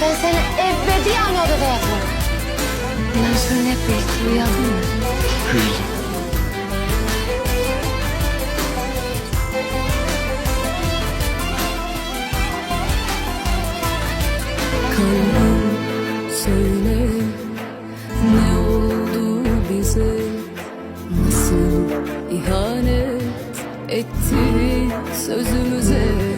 Ben seni ebediyen odada yatırım. Bundan sonra hep birlikte uyuyalım mı? Hülya. Kalbim söyle, ne oldu bize? Nasıl ihanet etti sözümüze?